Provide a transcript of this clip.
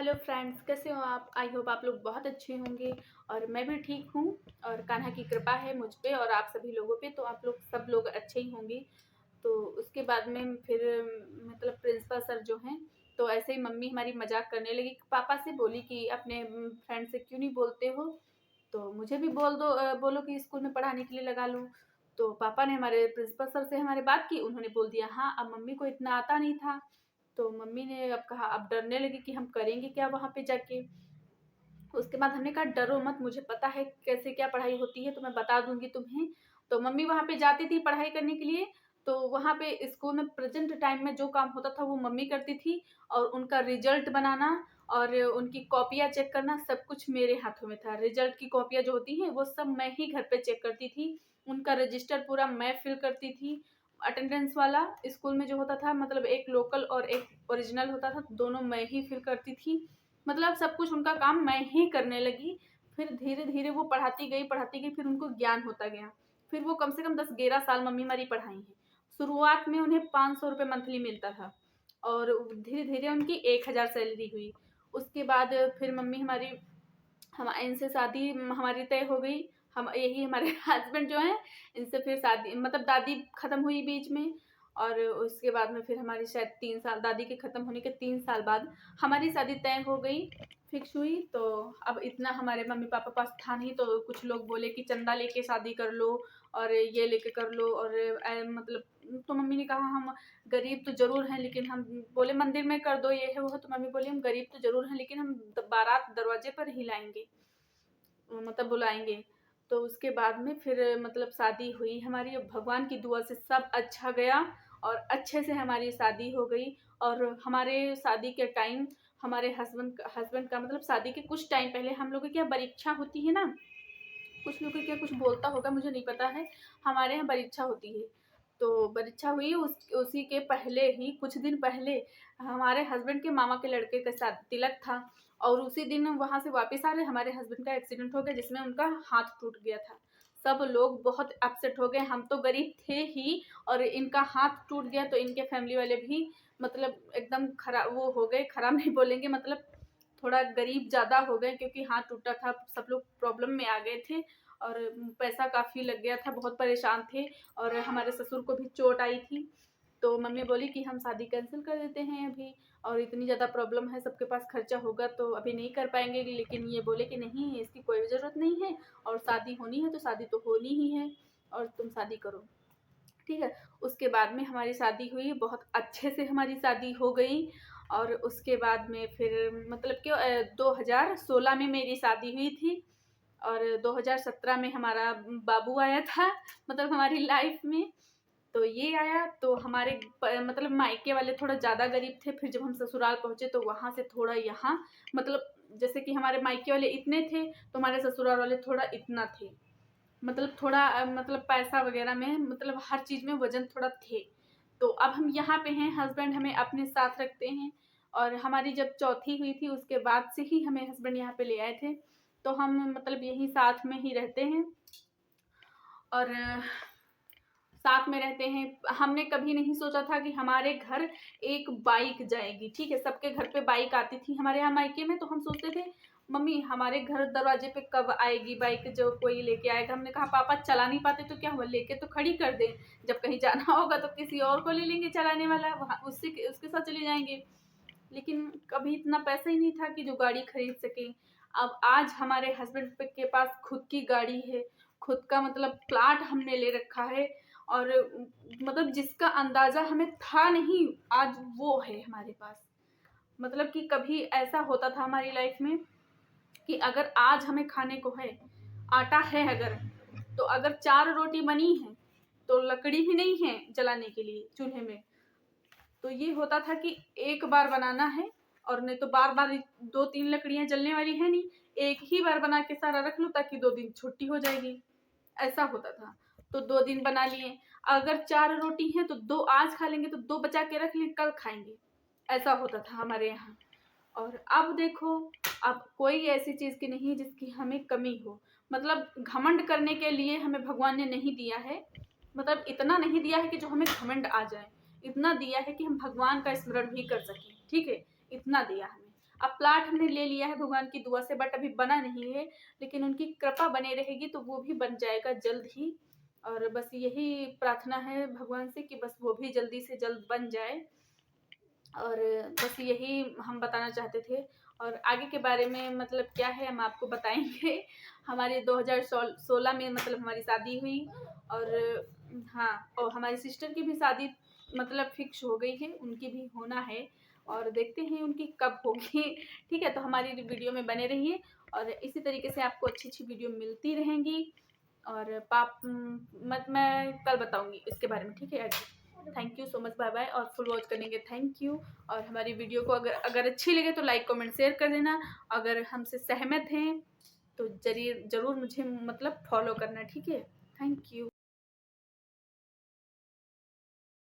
Hello friends, कैसे हो आप? आई होप आप लोग बहुत अच्छे होंगे और मैं भी ठीक हूँ। और कान्हा की कृपा है मुझ पे और आप सभी लोगों पे, तो आप लोग सब लोग अच्छे ही होंगे। तो उसके बाद में फिर मतलब प्रिंसिपल सर जो हैं, तो ऐसे ही मम्मी हमारी मजाक करने लगी। पापा से बोली कि अपने फ्रेंड से क्यों नहीं बोलते हो, तो मुझे भी बोल दो, बोलो कि स्कूल में पढ़ाने के लिए लगा लूँ। तो पापा ने हमारे प्रिंसिपल सर से हमारी बात की, उन्होंने बोल दिया हाँ। अब मम्मी को इतना आता नहीं था, तो मम्मी ने अब कहा, अब डरने लगी कि हम करेंगे क्या वहाँ पे जाके। उसके बाद हमने कहा डरो मत, मुझे पता है कैसे क्या पढ़ाई होती है, तो मैं बता दूंगी तुम्हें। तो मम्मी वहाँ पे जाती थी पढ़ाई करने के लिए, तो वहाँ पे स्कूल में प्रेजेंट टाइम में जो काम होता था वो मम्मी करती थी। और उनका रिजल्ट बनाना और उनकी कॉपियाँ चेक करना सब कुछ मेरे हाथों में था। रिजल्ट की कॉपियाँ जो होती हैं वो सब मैं ही घर पे चेक करती थी। उनका रजिस्टर पूरा मैं फिल करती थी। अटेंडेंस वाला स्कूल में जो होता था, मतलब एक लोकल और एक ओरिजिनल होता था, दोनों मैं ही फिल करती थी। मतलब सब कुछ उनका काम मैं ही करने लगी। फिर धीरे धीरे वो पढ़ाती गई, फिर उनको ज्ञान होता गया। फिर वो कम से कम 10-11 साल मम्मी हमारी पढ़ाई है। शुरुआत में उन्हें 500 रुपये मंथली मिलता था और धीरे धीरे उनकी 1000 सैलरी हुई। उसके बाद फिर मम्मी हमारी, हम इनसे शादी हमारी तय हो गई। हम यही हमारे हस्बैंड जो हैं, इनसे फिर शादी, मतलब दादी ख़त्म हुई बीच में। और उसके बाद में फिर हमारी शायद 3 साल, दादी के ख़त्म होने के 3 साल बाद हमारी शादी तय हो गई, फिक्स हुई। तो अब इतना हमारे मम्मी पापा पास था नहीं, तो कुछ लोग बोले कि चंदा लेके शादी कर लो और ये लेके कर लो। और मतलब तो मम्मी ने कहा हम गरीब तो ज़रूर हैं, लेकिन हम बोले मंदिर में कर दो, ये है वो है। तो मम्मी बोली हम गरीब तो ज़रूर हैं, लेकिन हम बारात दरवाजे पर ही लाएंगे, मतलब बुलाएंगे। तो उसके बाद में फिर मतलब शादी हुई हमारी। भगवान की दुआ से सब अच्छा गया और अच्छे से हमारी शादी हो गई। और हमारे शादी के टाइम हमारे हस्बैंड का मतलब शादी के कुछ टाइम पहले हम लोग की क्या परीक्षा होती है ना, कुछ लोग क्या कुछ बोलता होगा, मुझे नहीं पता है। हमारे यहाँ परीक्षा होती है, तो परीक्षा हुई उसी के पहले ही, कुछ दिन पहले हमारे हस्बैंड के मामा के लड़के के साथ तिलक था। और उसी दिन वहाँ से वापस आ रहे हमारे हस्बैंड का एक्सीडेंट हो गया, जिसमें उनका हाथ टूट गया था। सब लोग बहुत अपसेट हो गए, हम तो गरीब थे ही और इनका हाथ टूट गया तो इनके फैमिली वाले भी मतलब एकदम खराब वो हो गए। खराब नहीं बोलेंगे, मतलब थोड़ा गरीब ज़्यादा हो गए, क्योंकि हाथ टूटा था, सब लोग प्रॉब्लम में आ गए थे और पैसा काफ़ी लग गया था, बहुत परेशान थे। और हमारे ससुर को भी चोट आई थी। तो मम्मी बोली कि हम शादी कैंसिल कर देते हैं अभी, और इतनी ज़्यादा प्रॉब्लम है, सबके पास खर्चा होगा तो अभी नहीं कर पाएंगे। लेकिन ये बोले कि नहीं, इसकी कोई ज़रूरत नहीं है, और शादी होनी है तो शादी तो होनी ही है, और तुम शादी करो, ठीक है। उसके बाद में हमारी शादी हुई, बहुत अच्छे से हमारी शादी हो गई। और उसके बाद में फिर मतलब कि 2016 में मेरी शादी हुई थी और 2017 में हमारा बाबू आया था, मतलब हमारी लाइफ में। तो ये आया तो हमारे मतलब मायके वाले थोड़ा ज़्यादा गरीब थे। फिर जब हम ससुराल पहुँचे तो वहाँ से थोड़ा यहाँ, मतलब जैसे कि हमारे मायके वाले इतने थे तो हमारे ससुराल वाले थोड़ा इतना थे। मतलब थोड़ा मतलब पैसा वगैरह में, मतलब हर चीज़ में वज़न थोड़ा थे। तो अब हम यहाँ पे हैं, हस्बैंड हमें अपने साथ रखते हैं। और हमारी जब चौथी हुई थी उसके बाद से ही हमें हस्बैंड यहाँ पे ले आए थे, तो हम मतलब यहीं साथ में ही रहते हैं और साथ में रहते हैं। हमने कभी नहीं सोचा था कि हमारे घर एक बाइक जाएगी, ठीक है। सबके घर पे बाइक आती थी हमारे यहाँ मायके में, तो हम सोचते थे मम्मी हमारे घर दरवाजे पे कब आएगी बाइक, जो कोई लेके आएगा। हमने कहा पापा चला नहीं पाते तो क्या हुआ, लेके तो खड़ी कर दे, जब कहीं जाना होगा तो किसी और को ले लेंगे चलाने वाला, वहाँ उसके साथ चले जाएंगे। लेकिन कभी इतना पैसा ही नहीं था कि जो गाड़ी खरीद सके। अब आज हमारे हस्बैंड के पास खुद की गाड़ी है, खुद का मतलब प्लाट हमने ले रखा है। और मतलब जिसका अंदाजा हमें था नहीं, आज वो है हमारे पास। मतलब कि कभी ऐसा होता था हमारी लाइफ में कि अगर आज हमें खाने को है, आटा है अगर, तो अगर 4 रोटी बनी है तो लकड़ी भी नहीं है जलाने के लिए चूल्हे में। तो ये होता था कि एक बार बनाना है, और नहीं तो बार बार 2-3 लकड़ियां जलने वाली है नहीं, एक ही बार बना के सारा रख लो ताकि 2 दिन छुट्टी हो जाएगी, ऐसा होता था। तो 2 दिन बना लिए। अगर 4 रोटी है तो 2 आज खा लेंगे, तो 2 बचा के रख लें, कल खाएंगे, ऐसा होता था हमारे यहाँ। और अब देखो, अब कोई ऐसी चीज़ की नहीं जिसकी हमें कमी हो। मतलब घमंड करने के लिए हमें भगवान ने नहीं दिया है, मतलब इतना नहीं दिया है कि जो हमें घमंड आ जाए। इतना दिया है कि हम भगवान का स्मरण भी कर सकें, ठीक है, इतना दिया हमें। अब प्लाट हमने ले लिया है भगवान की दुआ से, बट अभी बना नहीं है, लेकिन उनकी कृपा बने रहेगी तो वो भी बन जाएगा जल्द ही। और बस यही प्रार्थना है भगवान से कि बस वो भी जल्दी से जल्द बन जाए। और बस यही हम बताना चाहते थे। और आगे के बारे में मतलब क्या है हम आपको बताएंगे। हमारे 2016 में मतलब हमारी शादी हुई, और हाँ, और हमारी सिस्टर की भी शादी मतलब फिक्स हो गई है, उनकी भी होना है, और देखते हैं उनकी कब होगी। ठीक है, तो हमारी वीडियो में बने रहिए, और इसी तरीके से आपको अच्छी अच्छी वीडियो मिलती रहेंगी। और मैं कल बताऊंगी इसके बारे में, ठीक है। Thank you so much, bye bye, और फुल वॉच करने के थैंक यू। और हमारी वीडियो को अगर अच्छी लगे तो लाइक कमेंट शेयर कर देना। अगर हमसे सहमत हैं तो जरूर मुझे मतलब फॉलो करना, ठीक है। Thank you.